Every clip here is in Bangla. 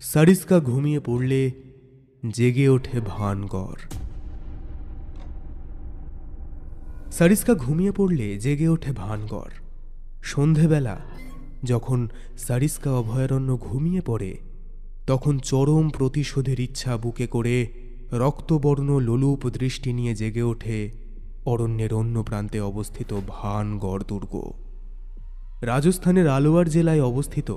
সারিস্কা ঘুমিয়ে পড়লে জেগে ওঠে ভানগড়। সারিস্কা ঘুমিয়ে পড়লে জেগে ওঠে ভানগড়। সন্ধেবেলা যখন সারিস্কা অভয়ারণ্য ঘুমিয়ে পড়ে, তখন চরম প্রতিশোধের ইচ্ছা বুকে করে রক্তবর্ণ লোলুপ দৃষ্টি নিয়ে জেগে ওঠে অরণ্যের অন্য প্রান্তে অবস্থিত ভানগড় দুর্গ। রাজস্থানের আলোয়ার জেলায় অবস্থিত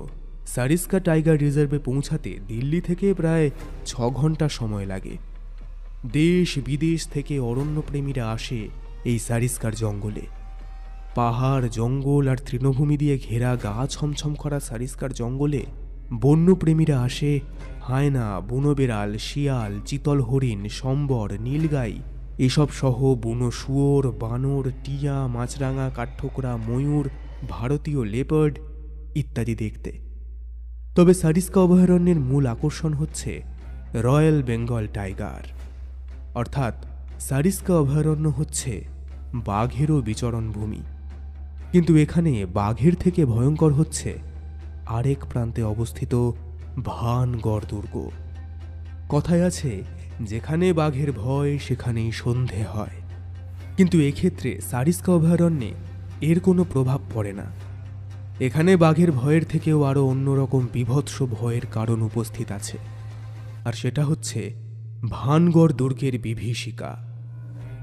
সারিস্কা টাইগার রিজার্ভে পৌঁছাতে দিল্লি থেকে প্রায় 6 ঘন্টা সময় লাগে। দেশ বিদেশ থেকে অরণ্যপ্রেমীরা আসে এই সারিস্কার জঙ্গলে। পাহাড়, জঙ্গল আর তৃণভূমি দিয়ে ঘেরা গা ছমছম করা সারিস্কার জঙ্গলে বন্যপ্রেমীরা আসে হায়না, বুনো বেড়াল, শিয়াল, চিতল হরিণ, সম্বর, নীলগাই এসব সহ বুনো শুয়োর, বানর, টিয়া, মাছরাঙা, কাঠঠোকরা, ময়ূর, ভারতীয় লেপার্ড ইত্যাদি দেখতে। তবে সারিস্কা অভয়ারণ্যের মূল আকর্ষণ হচ্ছে রয়্যাল বেঙ্গল টাইগার। অর্থাৎ সারিস্কা অভয়ারণ্য হচ্ছে বাঘেরও বিচরণ ভূমি। কিন্তু এখানে বাঘের থেকে ভয়ঙ্কর হচ্ছে আরেক প্রান্তে অবস্থিত ভানগড় দুর্গ। কথায় আছে, যেখানে বাঘের ভয় সেখানেই সন্ধে হয়। কিন্তু এক্ষেত্রে সারিস্কা অভয়ারণ্যে এর কোনো প্রভাব পড়ে না। এখানে বাঘের ভয়ের থেকেও আরও অন্যরকম বীভৎস ভয়ের কারণ উপস্থিত আছে, আর সেটা হচ্ছে ভানগড় দুর্গের বিভীষিকা।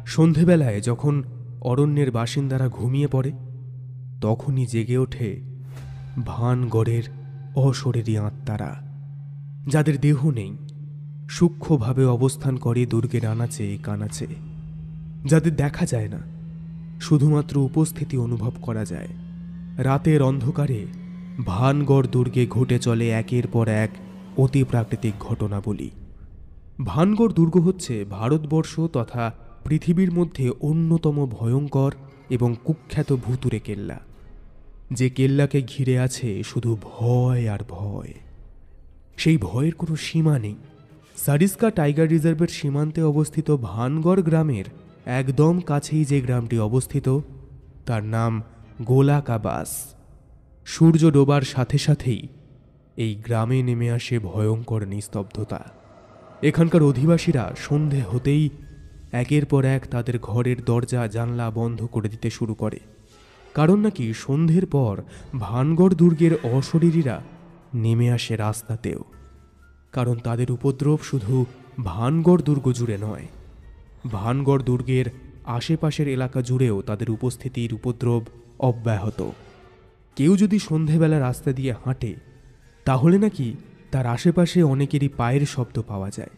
সন্ধেবেলায় যখন অরণ্যের বাসিন্দারা ঘুমিয়ে পড়ে, তখনই জেগে ওঠে ভানগড়ের অশরীরী আত্মারা, যাদের দেহ নেই, সূক্ষ্মভাবে অবস্থান করে দুর্গের আনাচে কানাচে, যাদের দেখা যায় না, শুধুমাত্র উপস্থিতি অনুভব করা যায়। রাতের অন্ধকারে ভানগড় দুর্গে ঘটে চলে একের পর এক অতি প্রাকৃতিক ঘটনাবলী। ভানগড় দুর্গ হচ্ছে ভারতবর্ষ তথা পৃথিবীর মধ্যে অন্যতম ভয়ঙ্কর এবং কুখ্যাত ভুতুড়ে কেল্লা। যে কেল্লাকে ঘিরে আছে শুধু ভয় আর ভয়। সেই ভয়ের কোনো সীমা নেই। সারিস্কা টাইগার রিজার্ভের সীমান্তে অবস্থিত ভানগড় গ্রামের একদম কাছেই যে গ্রামটি অবস্থিত, তার নাম গোলাকাবাস। সূর্য ডোবার সাথে সাথেই এই গ্রামে নেমে আসে ভয়ঙ্কর নিস্তব্ধতা। এখানকার অধিবাসীরা সন্ধে হতেই একের পর এক তাদের ঘরের দরজা জানলা বন্ধ করে দিতে শুরু করে। কারণ নাকি সন্ধ্যের পর ভানগড় দুর্গের অশরীরীরা নেমে আসে রাস্তাতেও। কারণ তাদের উপদ্রব শুধু ভানগড় দুর্গ জুড়ে নয়, ভানগড় দুর্গের আশেপাশের এলাকা জুড়েও তাদের উপস্থিতির উপদ্রব অব্যাহত। কেউ যদি সন্ধেবেলা রাস্তা দিয়ে হাঁটে, তাহলে নাকি তার আশেপাশে অনেকেরই পায়ের শব্দ পাওয়া যায়,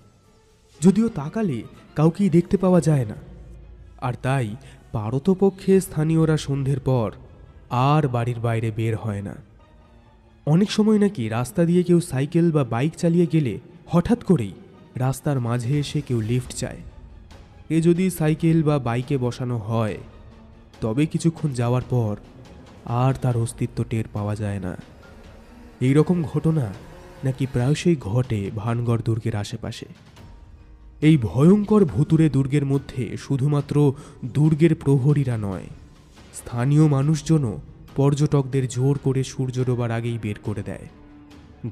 যদিও তাকালে কাউকেই দেখতে পাওয়া যায় না। আর তাই পারতপক্ষে স্থানীয়রা সন্ধ্যের পর আর বাড়ির বাইরে বের হয় না। অনেক সময় নাকি রাস্তা দিয়ে কেউ সাইকেল বা বাইক চালিয়ে গেলে হঠাৎ করেই রাস্তার মাঝে এসে কেউ লিফট চায়। এ যদি সাইকেল বা বাইকে বসানো হয়, তবে কিছুক্ষণ যাওয়ার পর আর তার অস্তিত্ব টের পাওয়া যায় না। এই রকম ঘটনা নাকি প্রায়শই ঘটে ভানগড় দুর্গের আশেপাশে। এই ভয়ঙ্কর ভুতুড়ে দুর্গের মধ্যে শুধুমাত্র দুর্গের প্রহরীরা নয়, স্থানীয় মানুষজনও পর্যটকদের জোর করে সূর্য ডোবার আগেই বের করে দেয়।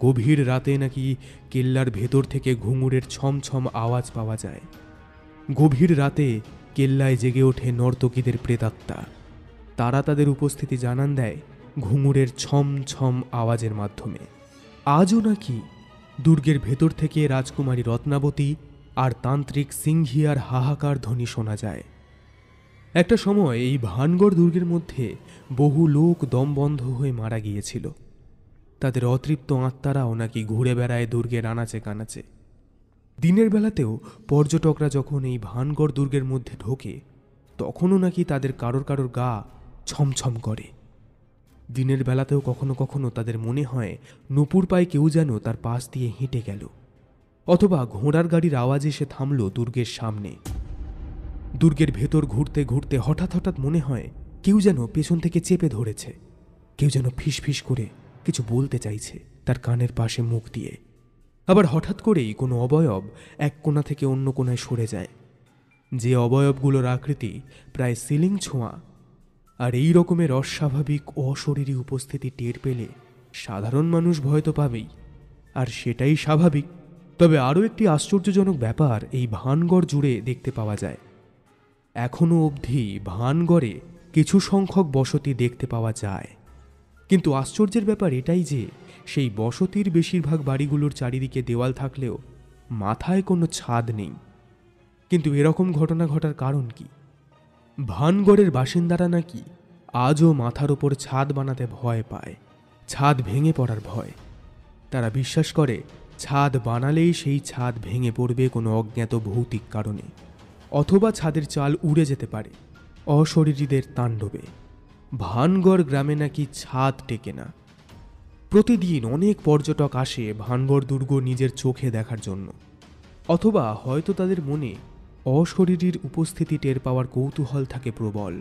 গভীর রাতে নাকি কেল্লার ভেতর থেকে ঘুঙুরের ছমছম আওয়াজ পাওয়া যায়। গভীর রাতে কেল্লায় জেগে ওঠে নর্তকীদের প্রেতাত্মা। তারা তাদের উপস্থিতি জানান দেয় ঘুঙুরের ছমছম আওয়াজের মাধ্যমে। আজও নাকি দুর্গের ভেতর থেকে রাজকুমারী রত্নাবতী আর তান্ত্রিক সিংহিয়ার হাহাকার ধ্বনি শোনা যায়। একটা সময় এই ভানগড় দুর্গের মধ্যে বহু লোক দমবন্ধ হয়ে মারা গিয়েছিল। তাদের অতৃপ্ত আত্মারাও নাকি ঘুরে বেড়ায় দুর্গের আনাচে কানাচে। দিনের বেলাতেও পর্যটকরা যখন এই ভানগড় দুর্গের মধ্যে ঢোকে, তখনও নাকি তাদের কারোর কারোর গা ছমছম করে। দিনের বেলাতেও কখনো কখনো তাদের মনে হয় নুপুর পায়ে কেউ যেন তার পাশ দিয়ে হেঁটে গেল, অথবা ঘোড়ার গাড়ির আওয়াজ এসে থামল দুর্গের সামনে। দুর্গের ভেতর ঘুরতে ঘুরতে হঠাৎ হঠাৎ মনে হয় কেউ যেন পেছন থেকে চেপে ধরেছে, কেউ যেন ফিস ফিস করে কিছু বলতে চাইছে তার কানের পাশে মুখ দিয়ে। আবার হঠাৎ করেই কোনো অবয়ব এক কোণা থেকে অন্য কোণায় সরে যায়, যে অবয়বগুলোর আকৃতি প্রায় সিলিং ছোঁয়া। আর এই রকমের অস্বাভাবিক অশরীরী উপস্থিতি টের পেলে সাধারণ মানুষ ভয় তো পাবেই, আর সেটাই স্বাভাবিক। তবে আরও একটি আশ্চর্যজনক ব্যাপার এই ভানগড় জুড়ে দেখতে পাওয়া যায়। এখনও অবধি ভানগড়ে কিছু সংখ্যক বসতি দেখতে পাওয়া যায়, কিন্তু আশ্চর্যের ব্যাপার এটাই যে সেই বসতির বেশিরভাগ বাড়িগুলোর চারিদিকে দেওয়াল থাকলেও মাথায় কোনো ছাদ নেই। কিন্তু এরকম ঘটনা ঘটার কারণ কি? ভানগড়ের বাসিন্দারা নাকি আজও মাথার ওপর ছাদ বানাতে ভয় পায়, ছাদ ভেঙে পড়ার ভয়। তারা বিশ্বাস করে ছাদ বানালেই সেই ছাদ ভেঙে পড়বে কোনো অজ্ঞাত ভৌতিক কারণে, অথবা ছাদের চাল উড়ে যেতে পারে অশরীরীদের তাণ্ডবে। ভানগড় গ্রামে নাকি ছাদ টেকে না। প্রতিদিন অনেক পর্যটক আসে ভানগড় দুর্গ নিজের চোখে দেখার জন্য, অথবা হয়তো তাদের মনে অশরীরীর উপস্থিতি টের পাওয়ার কৌতূহল থাকে প্রবল,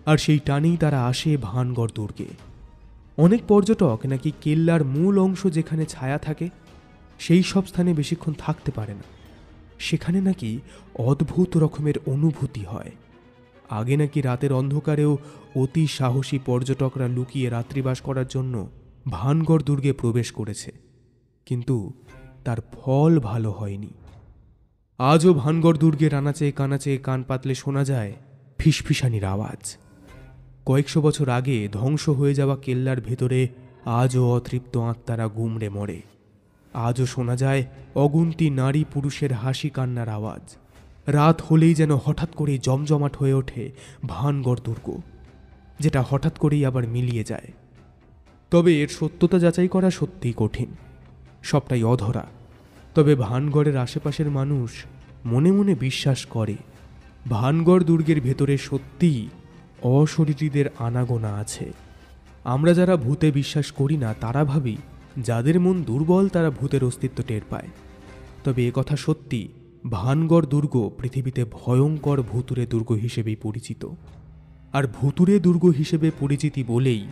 আর সেই টানেই তারা আসে ভানগড় দুর্গে। অনেক পর্যটক নাকি কেল্লার মূল অংশ যেখানে ছায়া থাকে সেই সব স্থানে বেশিক্ষণ থাকতে পারে না। সেখানে নাকি অদ্ভুত রকমের অনুভূতি হয়। আগে নাকি রাতের অন্ধকারেও অতি সাহসী পর্যটকরা লুকিয়ে রাত্রিবাস করার জন্য ভানগড় দুর্গে প্রবেশ করেছে, কিন্তু তার ফল ভালো হয়নি। আজও ভানগড় দুর্গের আনাচে কানাচে কান পাতলে শোনা যায় ফিসফিসানির আওয়াজ। কয়েকশো বছর আগে ধ্বংস হয়ে যাওয়া কেল্লার ভেতরে আজও অতৃপ্ত আত্মারা গুমড়ে মরে। আজও শোনা যায় অগুন্তি নারী পুরুষের হাসি কান্নার আওয়াজ। রাত হলেই যেন হঠাৎ করেই জমজমাট হয়ে ওঠে ভানগড় দুর্গ, যেটা হঠাৎ করেই আবার মিলিয়ে যায়। তবে এর সত্যতা যাচাই করা সত্যিই কঠিন, সবটাই অধরা। তবে ভানগড়ের আশেপাশের মানুষ মনে মনে বিশ্বাস করে ভানগড় দুর্গের ভেতরে সত্যিই অশরীরীদের আনাগোনা আছে। আমরা যারা ভূতে বিশ্বাস করি না তারা ভাবি যাদের মন দুর্বল তারা ভূতের অস্তিত্ব টের পায়। তবে এ কথা সত্যি, ভানগড় দুর্গ পৃথিবীতে ভয়ঙ্কর ভুতুরে দুর্গ হিসেবেই পরিচিত। আর ভুতুরে দুর্গ হিসেবে পরিচিতি বলেই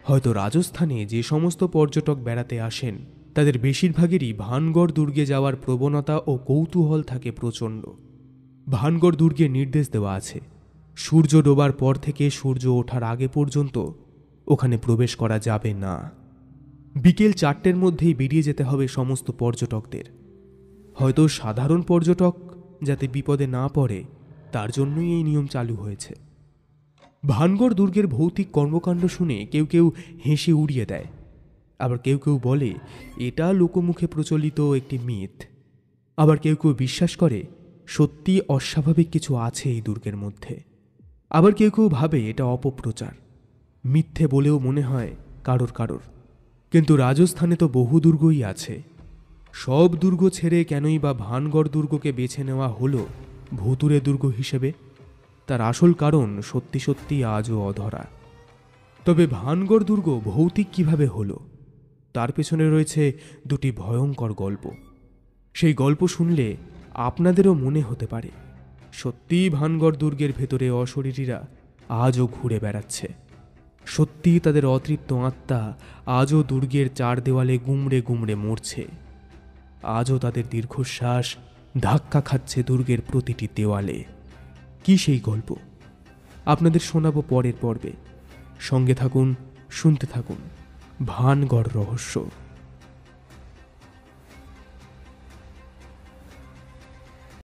হয়তো রাজস্থানে যে সমস্ত পর্যটক বেড়াতে আসেন তাদের বেশিরভাগেরই ভানগড় দুর্গে যাওয়ার প্রবণতা ও কৌতূহল থাকে প্রচণ্ড। ভানগড় দুর্গে নির্দেশ দেওয়া আছে সূর্য ডোবার পর থেকে সূর্য ওঠার আগে পর্যন্ত ওখানে প্রবেশ করা যাবে না। বিকেল 4টের মধ্যেই বেরিয়ে যেতে হবে সমস্ত পর্যটকদের। হয়তো সাধারণ পর্যটক যাতে বিপদে না পড়ে তার জন্যই এই নিয়ম চালু হয়েছে। ভানগড় দুর্গের ভৌতিক কর্মকাণ্ড শুনে কেউ কেউ হেসে উড়িয়ে দেয়, আবার কেউ কেউ বলে এটা লোকমুখে প্রচলিত একটি মিথ। আবার কেউ কেউ বিশ্বাস করে সত্যি অস্বাভাবিক কিছু আছে এই দুর্গের মধ্যে। আবার কেউ কেউ ভাবে এটা অপপ্রচার, মিথ্যে বলেও মনে হয় কারোর কারোর। কিন্তু রাজস্থানে তো বহু দুর্গই আছে, সব দুর্গ ছেড়ে কেনই বা ভানগড় দুর্গকে বেছে নেওয়া হলো ভুতুরে দুর্গ হিসেবে? তার আসল কারণ সত্যি সত্যি আজও অধরা। তবে ভানগড় দুর্গ ভৌতিক কিভাবে হলো তার পেছনে রয়েছে দুটি ভয়ঙ্কর গল্প। সেই গল্প শুনলে আপনাদেরও মনে হতে পারে সত্যিই ভানগড় দুর্গের ভেতরে অশরীরীরা আজও ঘুরে বেড়াচ্ছে। সত্যিই তাদের অতৃপ্ত আত্মা আজও দুর্গের চার দেওয়ালে গুমড়ে গুমড়ে মরছে। আজও তাদের দীর্ঘশ্বাস ধাক্কা খাচ্ছে দুর্গের প্রতিটি দেওয়ালে। কি সেই গল্প আপনাদের শোনাবো পরের পর্বে। সঙ্গে থাকুন, শুনতে থাকুন ভানগড় রহস্য।